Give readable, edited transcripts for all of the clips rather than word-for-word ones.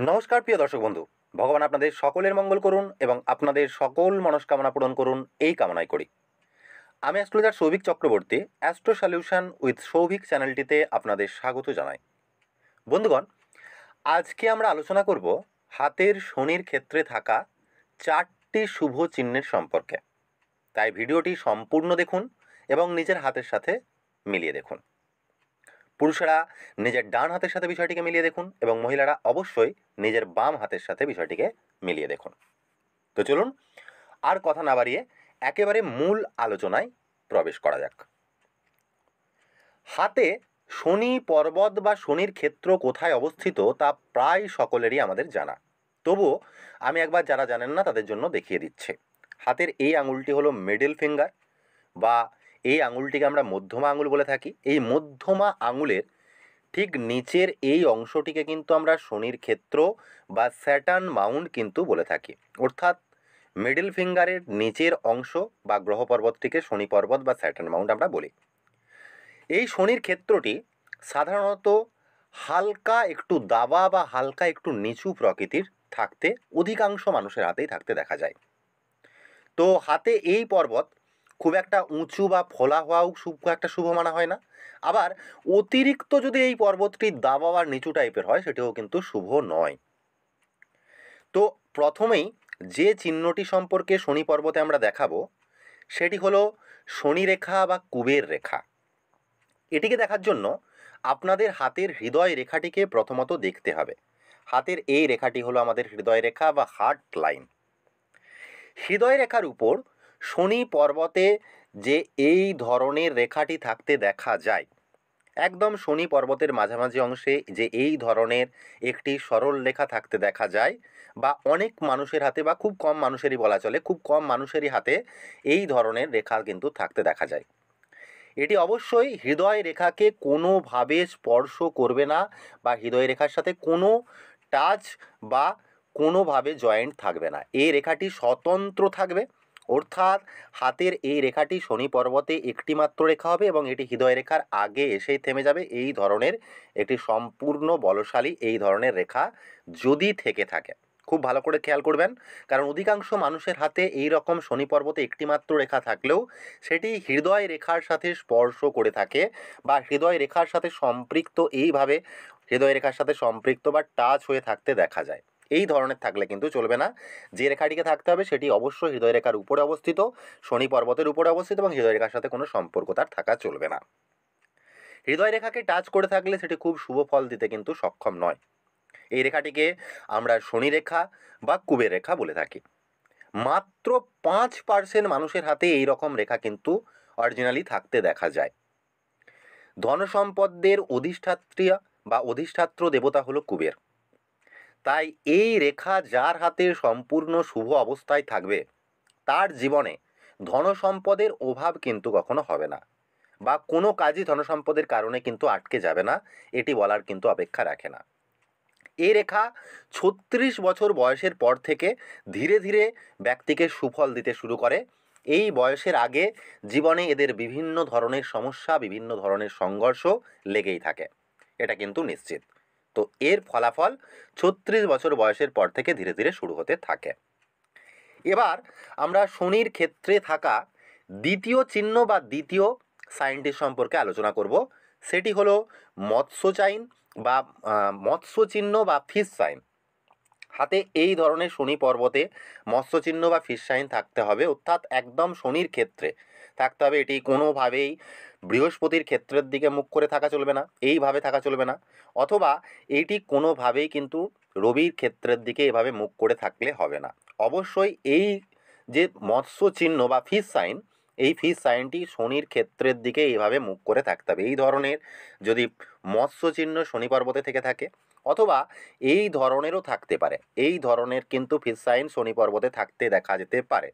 নমস্কার প্রিয় দর্শক বন্ধু। ভগবান আপনাদের সকলের মঙ্গল করুন এবং আপনাদের সকল মনস্কামনা পূরণ করুন, এই কামনাই করি। আমি astrologer Souvik Chakraborty, astro solution with Souvik চ্যানেলটিতে আপনাদের স্বাগত জানাই। বন্ধুগণ, আজকে আমরা আলোচনা করব হাতের শনির ক্ষেত্রে থাকা 4টি শুভ চিহ্নের সম্পর্কে। তাই ভিডিওটি সম্পূর্ণ দেখুন এবং নিজের হাতের সাথে মিলিয়ে দেখুন। পুরুষেরা নিজের ডান হাতের সাথে বিষয়টিকে মিলিয়ে দেখুন এবং মহিলারা অবশ্যই নিজের বাম হাতের সাথে বিষয়টিকে মিলিয়ে দেখুন। তো চলুন আর কথা না বাড়িয়ে একেবারে মূল আলোচনায় প্রবেশ করা যাক। হাতে শনি পর্বত বা শনির ক্ষেত্র কোথায় অবস্থিত তা প্রায় সকলেরই আমাদের জানা। তবুও আমি একবার যারা জানেন না তাদের জন্য দেখিয়ে দিচ্ছি। হাতের এই আঙুলটি হলো মিডল ফিঙ্গার বা এই আঙুলটিকে আমরা মধ্যমা আঙুল বলে থাকি। এই মধ্যমা আঙুলের ঠিক নিচের এই অংশটিকে কিন্তু আমরা শনির ক্ষেত্র বা স্যাটার্ন মাউন্ট কিন্তু বলে থাকি। অর্থাৎ মিডল ফিঙ্গারের নিচের অংশ বা গ্রহ পর্বতটিকে শনি পর্বত বা স্যাটার্ন মাউন্ট আমরা বলি। এই শনির ক্ষেত্রটি সাধারণত হালকা একটু দাবা বা হালকা একটু নিচু প্রকৃতির থাকতে অধিকাংশ মানুষের হাতেই থাকতে দেখা যায়। তো হাতে এই পর্বত খুব একটা উঁচু বা ফোলা হওয়াও খুব একটা শুভ মানা হয় না। আবার অতিরিক্ত যদি এই পর্বতটি দাবা বা নিচু টাইপের হয় সেটিও কিন্তু শুভ নয়। তো প্রথমেই যে চিহ্নটি সম্পর্কে শনি পর্বতে আমরা দেখাবো সেটি হলো শনি রেখা বা কুবের রেখা। এটিকে দেখার জন্য আপনাদের হাতের হৃদয় রেখাটিকে প্রথমত দেখতে হবে। হাতের এই রেখাটি হলো আমাদের হৃদয় রেখা বা হার্ট লাইন। হৃদয় রেখার উপর শনি পর্বতে যে এই ধরনের রেখাটি থাকতে দেখা যায়, একদম শনি পর্বতের মাঝামাঝি অংশে যে এই ধরনের একটি সরল রেখা থাকতে দেখা যায়, বা অনেক মানুষের হাতে বা খুব কম মানুষেরই বলা চলে, খুব কম মানুষেরই হাতে এই ধরনের রেখা কিন্তু থাকতে দেখা যায়। এটি অবশ্যই হৃদয় রেখাকে কোনোভাবে স্পর্শ করবে না বা হৃদয় রেখার সাথে কোনো টাচ বা কোনোভাবে জয়েন্ট থাকবে না। এই রেখাটি স্বতন্ত্র থাকবে। অর্থাৎ হাতের এই রেখাটি শনি পর্বতে একটি মাত্র রেখা হবে এবং এটি হৃদয় রেখার আগে এসেই থেমে যাবে। এই ধরনের একটি সম্পূর্ণ বলশালী এই ধরনের রেখা যদি থেকে থাকে, খুব ভালো করে খেয়াল করবেন, কারণ অধিকাংশ মানুষের হাতে এই রকম শনি পর্বতে একটি মাত্র রেখা থাকলেও সেটি হৃদয় রেখার সাথে স্পর্শ করে থাকে বা হৃদয় রেখার সাথে সম্পৃক্ত, এইভাবে হৃদয় রেখার সাথে সম্পৃক্ত বা টাচ হয়ে থাকতে দেখা যায়। এই ধরনের থাকলে কিন্তু চলবে না। যে রেখাটিকে থাকতে হবে সেটি অবশ্যই হৃদয় রেখার উপরে অবস্থিত, শনি পর্বতের উপরে অবস্থিত এবং হৃদয় রেখার সাথে কোনো সম্পর্ক তার থাকা চলবে না। হৃদয় রেখাকে টাচ করে থাকলে সেটি খুব শুভ ফল দিতে কিন্তু সক্ষম নয়। এই রেখাটিকে আমরা শনি রেখা বা কুবের রেখা বলে থাকি। মাত্র 5% মানুষের হাতে এই রকম রেখা কিন্তু অরিজিনালি থাকতে দেখা যায়। ধনসম্পদের অধিষ্ঠাত্রী বা অধিষ্ঠাত্র দেবতা হলো কুবের। তাই এই রেখা যার হাতে সম্পূর্ণ শুভ অবস্থায় থাকবে তার জীবনে ধনসম্পদের অভাব কিন্তু কখনো হবে না, বা কোনো কাজই ধনসম্পদের কারণে কিন্তু আটকে যাবে না, এটি বলার কিন্তু অপেক্ষা রাখে না। এই রেখা 36 বছর বয়সের পর থেকে ধীরে ধীরে ব্যক্তিকে সুফল দিতে শুরু করে। এই বয়সের আগে জীবনে এদের বিভিন্ন ধরনের সমস্যা, বিভিন্ন ধরনের সংঘর্ষ লেগেই থাকে, এটা কিন্তু নিশ্চিত। তো এর ফলাফল 36 বছর বয়সের পর থেকে ধীরে ধীরে শুরু হতে থাকে। এবার আমরা শনির ক্ষেত্রে থাকা দ্বিতীয় চিহ্ন বা দ্বিতীয় সাইনটির সম্পর্কে আলোচনা করব। সেটি হলো মৎস্য সাইন বা মৎস্য চিহ্ন বা ফিশ সাইন। হাতে এই ধরনের শনি পর্বতে মৎস্য চিহ্ন বা ফিশ সাইন থাকতে হবে, অর্থাৎ একদম শনির ক্ষেত্রে থাকতে হবে। এটি কোনোভাবেই বৃহস্পতির ক্ষেত্রের দিকে মুখ করে থাকা চলবে না, এইভাবে থাকা চলবে না, অথবা এইটি কোনোভাবেই কিন্তু রবির ক্ষেত্রের দিকে এভাবে মুখ করে থাকলে হবে না। অবশ্যই এই যে মৎস্য চিহ্ন বা ফিশ সাইন, এই ফিশ সাইনটি শনির ক্ষেত্রের দিকে এইভাবে মুখ করে থাকতে হবে। এই ধরনের যদি মৎস্য চিহ্ন শনি পর্বতে থেকে থাকে, অথবা এই ধরনেরও থাকতে পারে, এই ধরনের কিন্তু ফিশ সাইন শনি পর্বতে থাকতে দেখা যেতে পারে,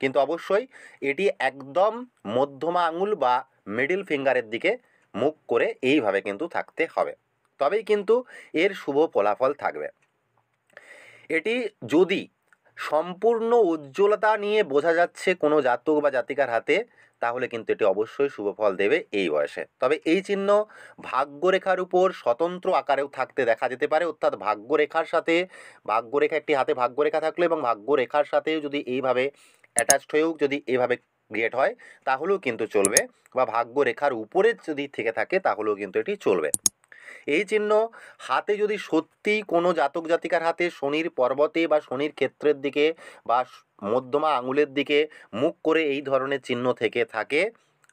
কিন্তু অবশ্যই এটি একদম মধ্যমা আঙুল বা মিডল ফিঙ্গারের দিকে মুখ করে এইভাবে কিন্তু থাকতে হবে, তবেই কিন্তু এর শুভ ফলাফল থাকবে। এটি যদি সম্পূর্ণ উজ্জ্বলতা নিয়ে বোঝা যাচ্ছে কোনো জাতক বা জাতিকার হাতে, তাহলে কিন্তু এটি অবশ্যই শুভ ফল দেবে এই বয়সে। তবে এই চিহ্ন ভাগ্যরেখার উপর স্বতন্ত্র আকারেও থাকতে দেখা যেতে পারে, অর্থাৎ ভাগ্যরেখার সাথে ভাগ্যরেখা একটি হাতে ভাগ্যরেখা থাকলে এবং ভাগ্যরেখার সাথেও যদি এইভাবে অ্যাটাচড হয়েও যদি এইভাবে ক্রিয়েট হয় তাহলেও কিন্তু চলবে, বা ভাগ্যরেখার উপরে যদি থেকে থাকে তাহলেও কিন্তু এটি চলবে। এই চিহ্ন হাতে যদি সত্যিই কোনো জাতক জাতিকার হাতে শনির পর্বতে বা শনির ক্ষেত্রের দিকে বা মধ্যমা আঙুলের দিকে মুখ করে এই ধরনের চিহ্ন থেকে থাকে,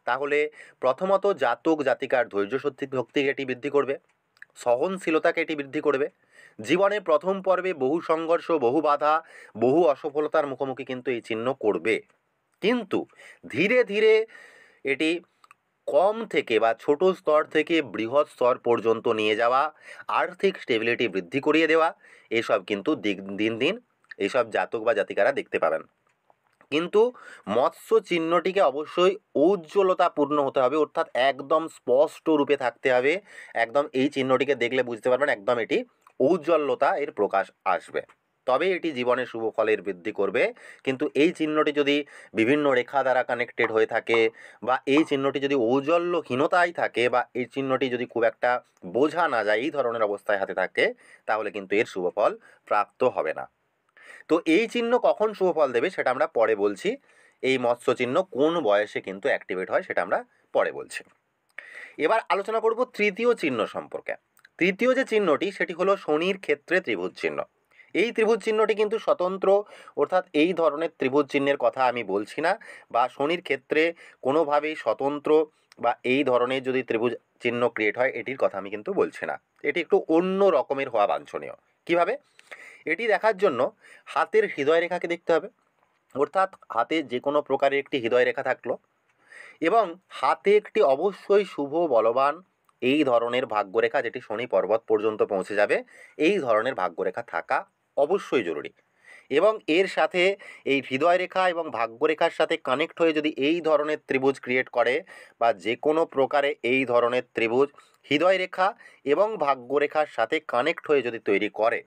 তাহলে প্রথমত জাতক জাতিকার ধৈর্য শক্তিকে এটি বৃদ্ধি করবে, সহনশীলতাকে এটি বৃদ্ধি করবে। জীবনে প্রথম পর্বে বহু সংঘর্ষ, বহু বাধা, বহু অসফলতার মুখোমুখি কিন্তু এই চিহ্ন করবে, কিন্তু ধীরে ধীরে এটি কম থেকে বা ছোট স্তর থেকে বৃহৎ স্তর পর্যন্ত নিয়ে যাওয়া, আর্থিক স্টেবিলিটি বৃদ্ধি করিয়ে দেওয়া, এসব কিন্তু দিন দিন এইসব জাতক বা জাতিকারা দেখতে পাবেন। কিন্তু মৎস্য চিহ্নটিকে অবশ্যই ঔজ্জ্বলতাপূর্ণ হতে হবে, অর্থাৎ একদম স্পষ্ট রূপে থাকতে হবে। একদম এই চিহ্নটিকে দেখলে বুঝতে পারবেন একদম এটি ঔজ্জ্বল্যতা এর প্রকাশ আসবে, তবে এটি জীবনে শুভ ফলের বৃদ্ধি করবে। কিন্তু এই চিহ্নটি যদি বিভিন্ন রেখা দ্বারা কানেক্টেড হয়ে থাকে, বা এই চিহ্নটি যদি ঔজ্জ্বল্যহীনতায় থাকে, বা এই চিহ্নটি যদি খুব একটা বোঝা না যায় এই ধরনের অবস্থায় হাতে থাকে, তাহলে কিন্তু এর শুভ ফল প্রাপ্ত হবে না। তো এই চিহ্ন কখন শুভ ফল দেবে সেটা আমরা পরে বলছি। এই মৎস্য চিহ্ন কোন বয়সে কিন্তু অ্যাক্টিভেট হয় সেটা আমরা পরে বলছি। এবার আলোচনা করব তৃতীয় চিহ্ন সম্পর্কে। তৃতীয় যে চিহ্নটি সেটি হলো শনির ক্ষেত্রে ত্রিভুজ চিহ্ন। এই ত্রিভুজ চিহ্নটি কিন্তু স্বতন্ত্র, অর্থাৎ এই ধরনের ত্রিভুজ চিহ্নের কথা আমি বলছি না, বা শনির ক্ষেত্রে কোনোভাবেই স্বতন্ত্র বা এই ধরনের যদি ত্রিভুজ চিহ্ন ক্রিয়েট হয় এটির কথা আমি কিন্তু বলছি না। এটি একটু অন্য রকমের হওয়া বাঞ্ছনীয়। কিভাবে? এটি দেখার জন্য হাতের হৃদয় রেখাকে দেখতে হবে, অর্থাৎ হাতে যে কোনো প্রকারের একটি হৃদয় রেখা থাকলো এবং হাতে একটি অবশ্যই শুভ বলবান এই ধরনের ভাগ্যরেখা, যেটি শনি পর্বত পর্যন্ত পৌঁছে যাবে, এই ধরনের ভাগ্যরেখা থাকা অবশ্যই জরুরি। এবং এর সাথে এই হৃদয় রেখা এবং ভাগ্যরেখার সাথে কানেক্ট হয়ে যদি এই ধরনের ত্রিভুজ ক্রিয়েট করে, বা যে কোনো প্রকারে এই ধরনের ত্রিভুজ হৃদয় রেখা এবং ভাগ্যরেখার সাথে কানেক্ট হয়ে যদি তৈরি করে,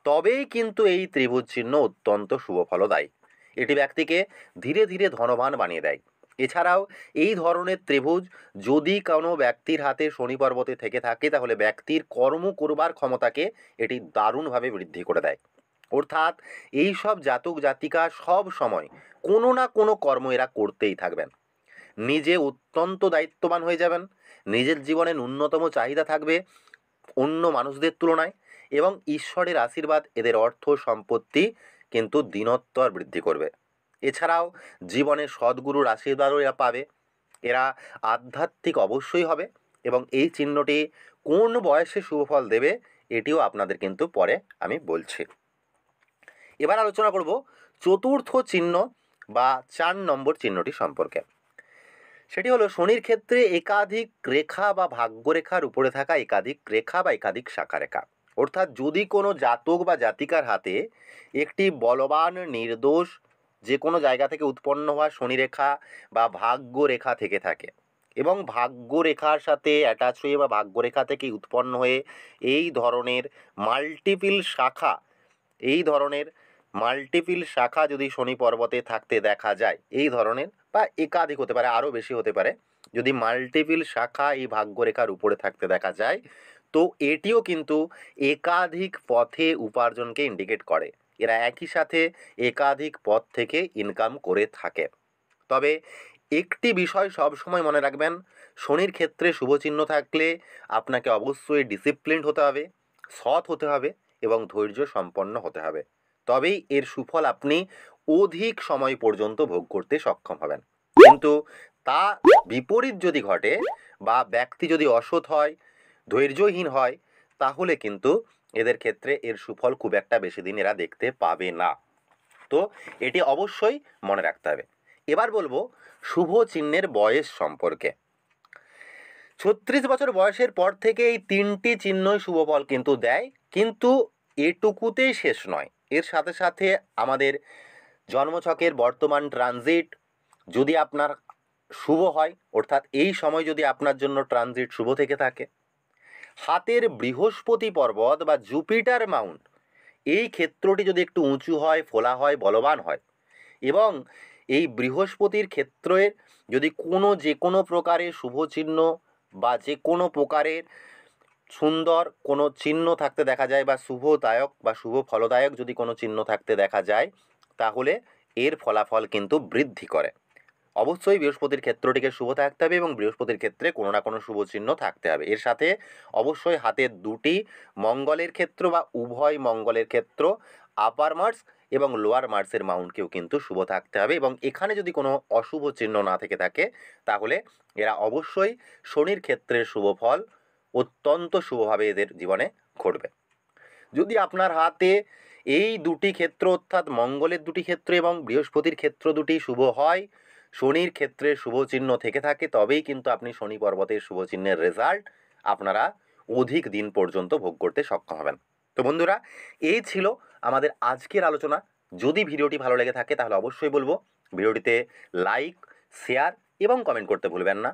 তবেই কিন্তু এই ত্রিভুজ চিহ্ন অত্যন্ত শুভ ফলদায়ী। এটি ব্যক্তিকে ধীরে ধীরে ধনবান বানিয়ে দেয়। এছাড়াও এই ধরনের ত্রিভুজ যদি কোনো ব্যক্তির হাতে শনি পর্বতে থেকে থাকে, তাহলে ব্যক্তির কর্ম করবার ক্ষমতাকে এটি দারুণভাবে বৃদ্ধি করে দেয়। অর্থাৎ এই সব জাতক জাতিকা সব সময় কোনো না কোনো কর্ম এরা করতেই থাকবেন। নিজে অত্যন্ত দায়িত্ববান হয়ে যাবেন, নিজের জীবনে ন্যূনতম চাহিদা থাকবে অন্য মানুষদের তুলনায়, এবং ঈশ্বরের আশীর্বাদ এদের অর্থ সম্পত্তি কিন্তু দিনোত্তর বৃদ্ধি করবে। এছাড়াও জীবনে সদ্গুরুর আশীর্বাদও এরা পাবে। এরা আধ্যাত্মিক অবশ্যই হবে, এবং এই চিহ্নটি কোন বয়সে শুভফল দেবে এটিও আপনাদের কিন্তু পরে আমি বলছি। এবার আলোচনা করব চতুর্থ চিহ্ন বা 4 নম্বর চিহ্নটি সম্পর্কে। সেটি হলো শনির ক্ষেত্রে একাধিক রেখা বা ভাগ্যরেখার উপরে থাকা একাধিক রেখা বা একাধিক শাখা রেখা। অর্থাৎ যদি কোনো জাতক বা জাতিকার হাতে একটি বলবান নির্দোষ যে কোনো জায়গা থেকে উৎপন্ন হওয়া শনিরেখা বা ভাগ্যরেখা থেকে থাকে, এবং ভাগ্যরেখার সাথে অ্যাটাচ হয়ে বা ভাগ্যরেখা থেকে উৎপন্ন হয়ে এই ধরনের মাল্টিপিল শাখা, এই ধরনের মাল্টিপিল শাখা যদি শনি পর্বতে থাকতে দেখা যায়, এই ধরনের বা একাধিক হতে পারে, আরও বেশি হতে পারে, যদি মাল্টিপিল শাখা এই ভাগ্যরেখার উপরে থাকতে দেখা যায়, তো এটিও কিন্তু একাধিক পথে উপার্জনকে ইন্ডিকেট করে। এরা একই সাথে একাধিক পথ থেকে ইনকাম করে থাকে। তবে একটি বিষয় সব সময় মনে রাখবেন, শনির ক্ষেত্রে শুভচিহ্ন থাকলে আপনাকে অবশ্যই ডিসিপ্লিনড হতে হবে, সৎ হতে হবে এবং ধৈর্য সম্পন্ন হতে হবে, তবেই এর সুফল আপনি অধিক সময় পর্যন্ত ভোগ করতে সক্ষম হবেন। কিন্তু তা বিপরীত যদি ঘটে বা ব্যক্তি যদি অসৎ হয়, ধৈর্যহীন হয়, তাহলে কিন্তু এদের ক্ষেত্রে এর সুফল খুব একটা বেশি দিন এরা দেখতে পাবে না। তো এটি অবশ্যই মনে রাখতে হবে। এবার বলবো শুভ চিহ্নের বয়স সম্পর্কে। 36 বছর বয়সের পর থেকে এই 3টি চিহ্নই শুভ ফল কিন্তু দেয়, কিন্তু এটুকুতেই শেষ নয়। এর সাথে সাথে আমাদের জন্মছকের বর্তমান ট্রানজিট যদি আপনার শুভ হয়, অর্থাৎ এই সময় যদি আপনার জন্য ট্রানজিট শুভ থেকে থাকে, হাতের বৃহস্পতি পর্বত বা জুপিটার মাউন্ট এই ক্ষেত্রটি যদি একটু উঁচু হয়, ফোলা হয়, বলবান হয়, এবং এই বৃহস্পতির ক্ষেত্রের যদি যে কোনো প্রকারের শুভ চিহ্ন বা যে কোনো প্রকারের সুন্দর কোনো চিহ্ন থাকতে দেখা যায় বা শুভদায়ক বা শুভ ফলদায়ক যদি কোনো চিহ্ন থাকতে দেখা যায়, তাহলে এর ফলাফল কিন্তু বৃদ্ধি করে। অবশ্যই বৃহস্পতির ক্ষেত্রটিকে শুভ থাকতে হবে এবং বৃহস্পতির ক্ষেত্রে কোনো না কোনো শুভ চিহ্ন থাকতে হবে। এর সাথে অবশ্যই হাতের দুটি মঙ্গলের ক্ষেত্র বা উভয় মঙ্গলের ক্ষেত্র, আপার মার্স এবং লোয়ার মার্সের মাউন্টকেও কিন্তু শুভ থাকতে হবে। এবং এখানে যদি কোনো অশুভ চিহ্ন না থেকে থাকে, তাহলে এরা অবশ্যই শনির ক্ষেত্রের শুভ ফল অত্যন্ত শুভভাবে এদের জীবনে ঘটবে। যদি আপনার হাতে এই দুটি ক্ষেত্র অর্থাৎ মঙ্গলের দুটি ক্ষেত্র এবং বৃহস্পতির ক্ষেত্র দুটি শুভ হয়, শনির ক্ষেত্রে শুভ চিহ্ন থেকে থাকে, তবেই কিন্তু আপনি শনি পর্বতের শুভ চিহ্নের রেজাল্ট আপনারা অধিক দিন পর্যন্ত ভোগ করতে সক্ষম হবেন। তো বন্ধুরা, এই ছিল আমাদের আজকের আলোচনা। যদি ভিডিওটি ভালো লেগে থাকে তাহলে অবশ্যই বলবো ভিডিওটিতে লাইক, শেয়ার এবং কমেন্ট করতে ভুলবেন না।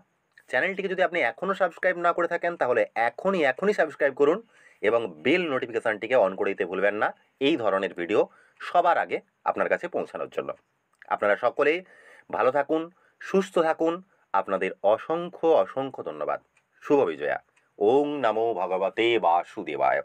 চ্যানেলটিকে যদি আপনি এখনও সাবস্ক্রাইব না করে থাকেন তাহলে এখনই সাবস্ক্রাইব করুন এবং বেল নোটিফিকেশানটিকে অন করে দিতে ভুলবেন না এই ধরনের ভিডিও সবার আগে আপনার কাছে পৌঁছানোর জন্য। আপনারা সকলেই ভালো থাকুন, সুস্থ থাকুন। আপনাদের অসংখ্য ধন্যবাদ। শুভ বিজয়া। ওং নমো ভগবতে বাসুদেবায়।